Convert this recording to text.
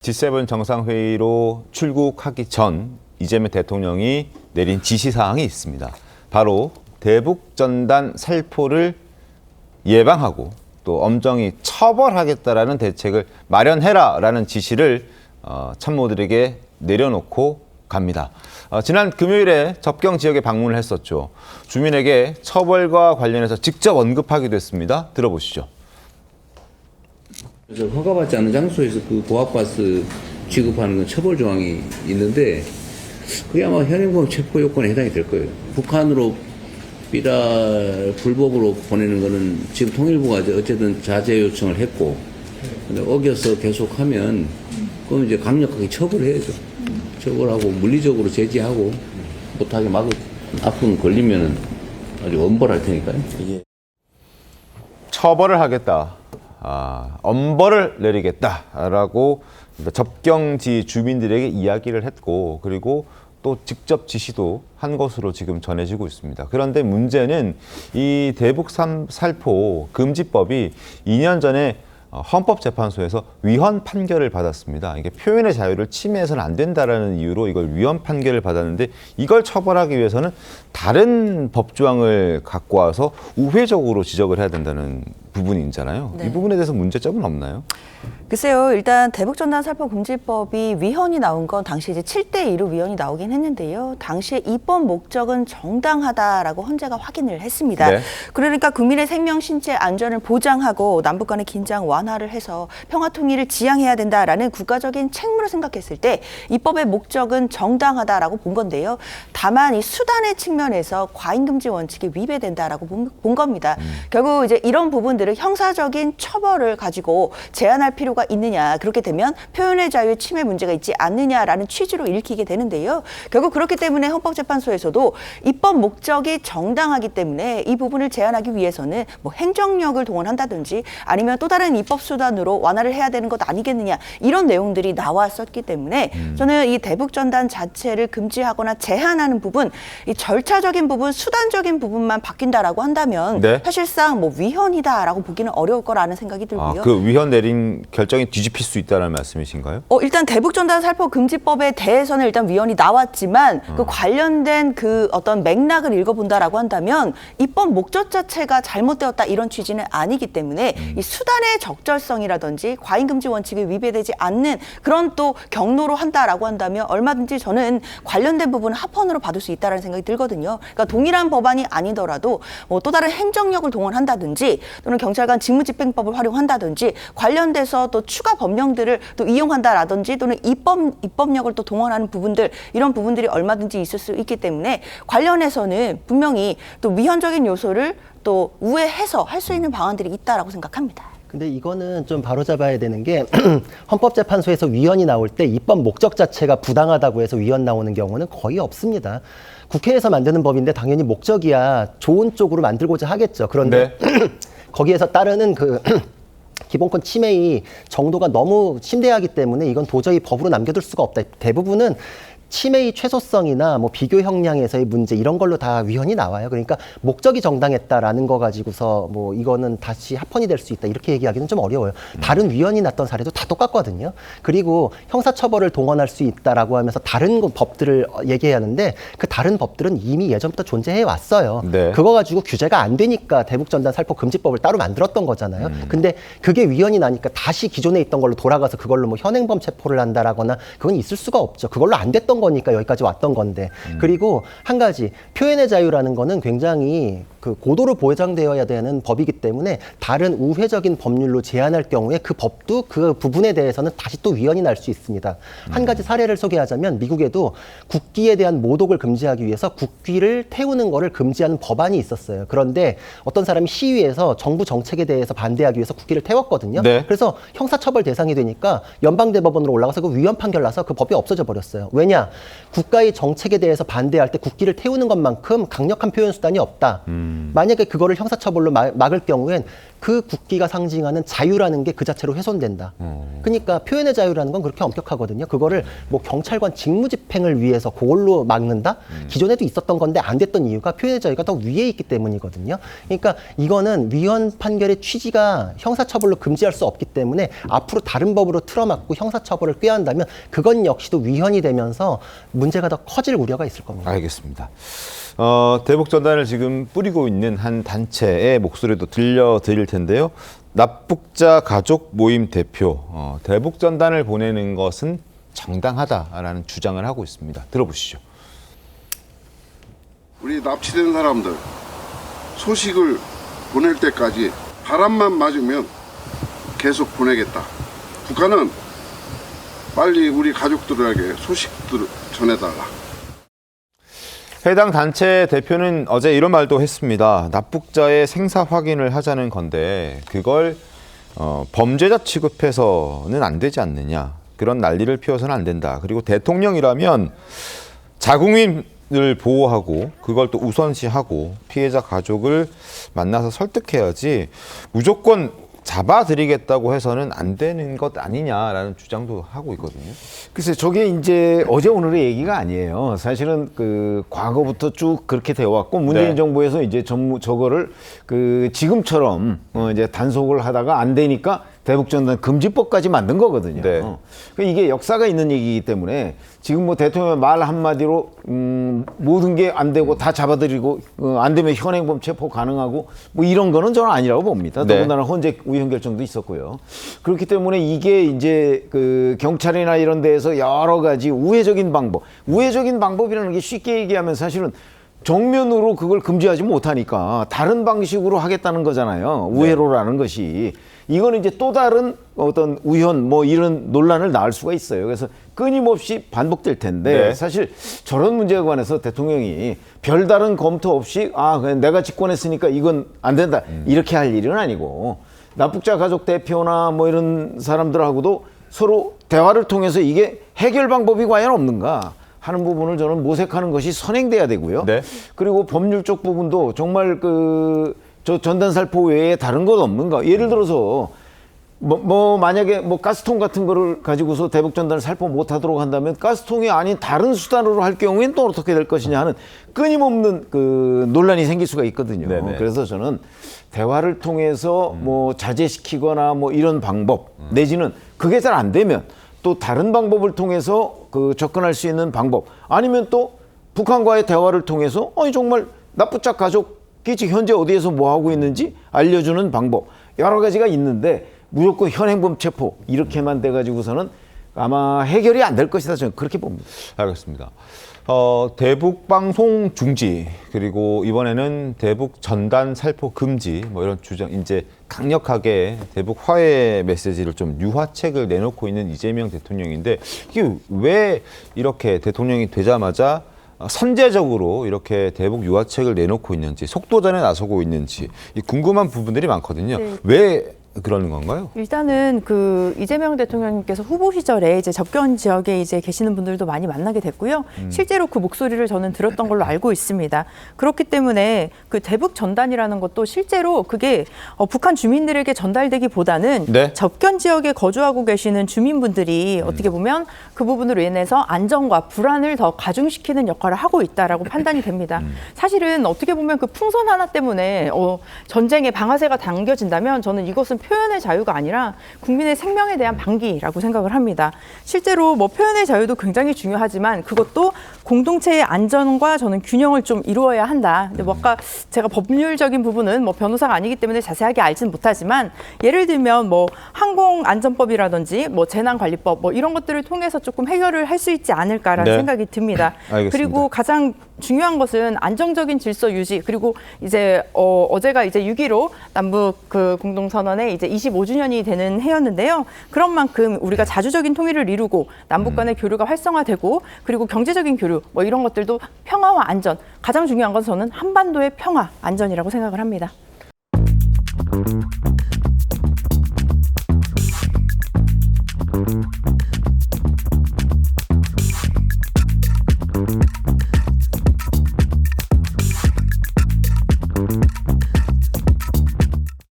G7 정상회의로 출국하기 전 이재명 대통령이 내린 지시사항이 있습니다. 바로 대북전단 살포를 예방하고 또 엄정히 처벌하겠다라는 대책을 마련해라라는 지시를 참모들에게 내려놓고 갑니다. 지난 금요일에 접경 지역에 방문을 했었죠. 주민에게 처벌과 관련해서 직접 언급하기도 했습니다. 들어보시죠. 그래서 허가받지 않은 장소에서 그 고압가스 취급하는 건 처벌 조항이 있는데 그게 아마 현행범 체포 요건에 해당이 될 거예요. 북한으로 불법으로 보내는 거는 지금 통일부가 어쨌든 자제 요청을 했고, 근데 어겨서 계속하면 그럼 이제 강력하게 처벌해야죠. 처벌하고 물리적으로 제지하고 못하게 앞으로 걸리면은 아주 엄벌할 테니까요. 이게 처벌을 하겠다. 엄벌을 내리겠다라고 접경지 주민들에게 이야기를 했고, 그리고 또 직접 지시도 한 것으로 지금 전해지고 있습니다. 그런데 문제는 이 대북 살포 금지법이 2년 전에 헌법재판소에서 위헌 판결을 받았습니다. 이게 표현의 자유를 침해해서는 안 된다라는 이유로 이걸 위헌 판결을 받았는데, 이걸 처벌하기 위해서는 다른 법조항을 갖고 와서 우회적으로 지적을 해야 된다는 부분이잖아요. 네. 이 부분에 대해서 문제점은 없나요? 글쎄요, 일단 대북전단 살포 금지법이 위헌이 나온 건 당시 이제 7대2로 위헌이 나오긴 했는데요. 당시에 입법 목적은 정당하다라고 헌재가 확인을 했습니다. 네. 그러니까 국민의 생명, 신체 안전을 보장하고 남북 간의 긴장 완화를 해서 평화 통일을 지향해야 된다라는 국가적인 책무를 생각했을 때 입법의 목적은 정당하다라고 본 건데요. 다만 이 수단의 측면에서 과잉금지 원칙이 위배된다라고 본 겁니다. 결국 이제 이런 부분들을 형사적인 처벌을 가지고 제한할 필요가 있느냐, 그렇게 되면 표현의 자유의 침해 문제가 있지 않느냐라는 취지로 읽히게 되는데요. 결국 그렇기 때문에 헌법재판소에서도 입법 목적이 정당하기 때문에 이 부분을 제한하기 위해서는 뭐 행정력을 동원한다든지 아니면 또 다른 입법 수단으로 완화를 해야 되는 것 아니겠느냐, 이런 내용들이 나왔었기 때문에 저는 이 대북전단 자체를 금지하거나 제한하는 부분, 이 절차적인 부분, 수단적인 부분만 바뀐다라고 한다면 네. 사실상 뭐 위헌이다라고 보기는 어려울 거라는 생각이 들고요. 그 위헌 내린 결정이 뒤집힐 수 있다는 말씀이신가요? 일단 대북전단 살포 금지법에 대해서는 일단 위헌이 나왔지만 그 관련된 그 어떤 맥락을 읽어본다라고 한다면 입법 목적 자체가 잘못되었다, 이런 취지는 아니기 때문에 이 수단의 적절성이라든지 과잉금지 원칙이 위배되지 않는 그런 또 경로로 한다라고 한다면 얼마든지 저는 관련된 부분은 합헌으로 받을 수 있다는 생각이 들거든요. 그러니까 동일한 법안이 아니더라도 뭐 또 다른 행정력을 동원한다든지 또는 경찰관 직무집행법을 활용한다든지 관련돼서 또 추가 법령들을 또 이용한다라든지 또는 입법력을 또 동원하는 부분들, 이런 부분들이 얼마든지 있을 수 있기 때문에 관련해서는 분명히 또 위헌적인 요소를 또 우회해서 할 수 있는 방안들이 있다라고 생각합니다. 근데 이거는 좀 바로잡아야 되는 게 헌법재판소에서 위헌이 나올 때 입법 목적 자체가 부당하다고 해서 위헌 나오는 경우는 거의 없습니다. 국회에서 만드는 법인데 당연히 목적이야 좋은 쪽으로 만들고자 하겠죠. 그런데 거기에서 따르는 그 기본권 침해의 정도가 너무 심대하기 때문에 이건 도저히 법으로 남겨둘 수가 없다. 대부분은 침해의 최소성이나 뭐 비교 형량에서의 문제, 이런 걸로 다 위헌이 나와요. 그러니까 목적이 정당했다라는 거 가지고서 뭐 이거는 다시 합헌이 될 수 있다, 이렇게 얘기하기는 좀 어려워요. 다른 위헌이 났던 사례도 다 똑같거든요. 그리고 형사처벌을 동원할 수 있다라고 하면서 다른 법들을 얘기하는데 그 다른 법들은 이미 예전부터 존재해 왔어요. 네. 그거 가지고 규제가 안 되니까 대북전단 살포 금지법을 따로 만들었던 거잖아요. 근데 그게 위헌이 나니까 다시 기존에 있던 걸로 돌아가서 그걸로 뭐 현행범 체포를 한다라거나 그건 있을 수가 없죠. 그걸로 안 됐던 거니까 여기까지 왔던 건데. 그리고 한 가지, 표현의 자유라는 거는 굉장히 그 고도로 보장되어야 되는 법이기 때문에 다른 우회적인 법률로 제한할 경우에 그 법도 그 부분에 대해서는 다시 또 위헌이 날 수 있습니다. 한 가지 사례를 소개하자면 미국에도 국기에 대한 모독을 금지하기 위해서 국기를 태우는 거를 금지하는 법안이 있었어요. 그런데 어떤 사람이 시위에서 정부 정책에 대해서 반대하기 위해서 국기를 태웠거든요. 네. 그래서 형사처벌 대상이 되니까 연방대법원으로 올라가서 그 위헌 판결 나서 그 법이 없어져 버렸어요. 왜냐? 국가의 정책에 대해서 반대할 때 국기를 태우는 것만큼 강력한 표현 수단이 없다. 만약에 그거를 형사처벌로 막을 경우엔 그 국기가 상징하는 자유라는 게 그 자체로 훼손된다. 그러니까 표현의 자유라는 건 그렇게 엄격하거든요. 그거를 뭐 경찰관 직무집행을 위해서 그걸로 막는다? 기존에도 있었던 건데 안 됐던 이유가 표현의 자유가 더 위에 있기 때문이거든요. 그러니까 이거는 위헌 판결의 취지가 형사처벌로 금지할 수 없기 때문에 앞으로 다른 법으로 틀어막고 형사처벌을 꾀한다면 그건 역시도 위헌이 되면서 문제가 더 커질 우려가 있을 겁니다. 알겠습니다. 대북전단을 지금 뿌리고 있는 한 단체의 목소리도 들려드릴 텐데요. 납북자 가족 모임 대표, 대북전단을 보내는 것은 정당하다라는 주장을 하고 있습니다. 들어보시죠. 우리 납치된 사람들 소식을 보낼 때까지 바람만 맞으면 계속 보내겠다. 북한은 빨리 우리 가족들에게 소식들을 전해달라. 해당 단체 대표는 어제 이런 말도 했습니다. 납북자의 생사 확인을 하자는 건데 그걸 범죄자 취급해서는 안 되지 않느냐. 그런 난리를 피워서는 안 된다. 그리고 대통령이라면 자국민을 보호하고 그걸 또 우선시하고 피해자 가족을 만나서 설득해야지 무조건 잡아드리겠다고 해서는 안 되는 것 아니냐라는 주장도 하고 있거든요. 글쎄, 저게 이제 어제 오늘의 얘기가 아니에요. 사실은 그 과거부터 쭉 그렇게 되어 왔고 문재인 네. 정부에서 이제 저거를 그 지금처럼 이제 단속을 하다가 안 되니까 대북전단 금지법까지 만든 거거든요. 네. 그러니까 이게 역사가 있는 얘기이기 때문에 지금 뭐 대통령 말 한마디로 모든 게 안 되고 다 잡아들이고 안 되면 현행범 체포 가능하고 뭐 이런 거는 저는 아니라고 봅니다. 네. 더군다나 헌재 우연 결정도 있었고요. 그렇기 때문에 이게 이제 그 경찰이나 이런 데에서 여러 가지 우회적인 방법이라는 게 쉽게 얘기하면 사실은 정면으로 그걸 금지하지 못하니까 다른 방식으로 하겠다는 거잖아요. 우회로라는 것이. 이거는 이제 또 다른 어떤 우현 뭐 이런 논란을 낳을 수가 있어요. 그래서 끊임없이 반복될 텐데 네. 사실 저런 문제에 관해서 대통령이 별다른 검토 없이 그냥 내가 집권했으니까 이건 안 된다 이렇게 할 일은 아니고 납북자 가족 대표나 뭐 이런 사람들하고도 서로 대화를 통해서 이게 해결 방법이 과연 없는가 하는 부분을 저는 모색하는 것이 선행돼야 되고요. 네. 그리고 법률적 부분도 정말 저 전단살포 외에 다른 것 없는가? 예를 들어서 만약에 가스통 같은 거를 가지고서 대북전단을 살포 못하도록 한다면 가스통이 아닌 다른 수단으로 할 경우에는 또 어떻게 될 것이냐 하는 끊임없는 그 논란이 생길 수가 있거든요. 네네. 그래서 저는 대화를 통해서 뭐 자제시키거나 뭐 이런 방법 내지는 그게 잘 안 되면 또 다른 방법을 통해서 그 접근할 수 있는 방법 아니면 또 북한과의 대화를 통해서 정말 납북자 가족이 지금 현재 어디에서 뭐 하고 있는지 알려주는 방법 여러 가지가 있는데 무조건 현행범 체포 이렇게만 돼가지고서는 아마 해결이 안 될 것이다 저는 그렇게 봅니다. 알겠습니다. 대북 방송 중지 그리고 이번에는 대북 전단 살포 금지 뭐 이런 주장 이제 강력하게 대북 화해 메시지를 좀 유화책을 내놓고 있는 이재명 대통령인데 이게 왜 이렇게 대통령이 되자마자 선제적으로 이렇게 대북 유화책을 내놓고 있는지 속도전에 나서고 있는지 궁금한 부분들이 많거든요. 네. 왜 그러는 건가요? 일단은 그 이재명 대통령님께서 후보 시절에 이제 접견 지역에 이제 계시는 분들도 많이 만나게 됐고요. 실제로 그 목소리를 저는 들었던 걸로 알고 있습니다. 그렇기 때문에 그 대북 전단이라는 것도 실제로 그게 북한 주민들에게 전달되기보다는 네. 접견 지역에 거주하고 계시는 주민분들이 어떻게 보면 그 부분으로 인해서 안정과 불안을 더 가중시키는 역할을 하고 있다라고 판단이 됩니다. 사실은 어떻게 보면 그 풍선 하나 때문에 전쟁의 방아쇠가 당겨진다면 저는 이것은 표현의 자유가 아니라 국민의 생명에 대한 방기라고 생각을 합니다. 실제로 뭐 표현의 자유도 굉장히 중요하지만 그것도 공동체의 안전과 저는 균형을 좀 이루어야 한다. 근데 뭐 아까 제가 법률적인 부분은 뭐 변호사가 아니기 때문에 자세하게 알지는 못하지만 예를 들면 뭐 항공안전법이라든지 뭐 재난관리법 뭐 이런 것들을 통해서 조금 해결을 할 수 있지 않을까라는 네. 생각이 듭니다. 알겠습니다. 그리고 가장 중요한 것은 안정적인 질서 유지 그리고 이제 어제가 이제 6.15 남북 그 공동선언의 이제 25주년이 되는 해였는데요. 그런 만큼 우리가 자주적인 통일을 이루고 남북 간의 교류가 활성화되고 그리고 경제적인 교류 뭐 이런 것들도 평화와 안전 가장 중요한 건 저는 한반도의 평화 안전이라고 생각을 합니다.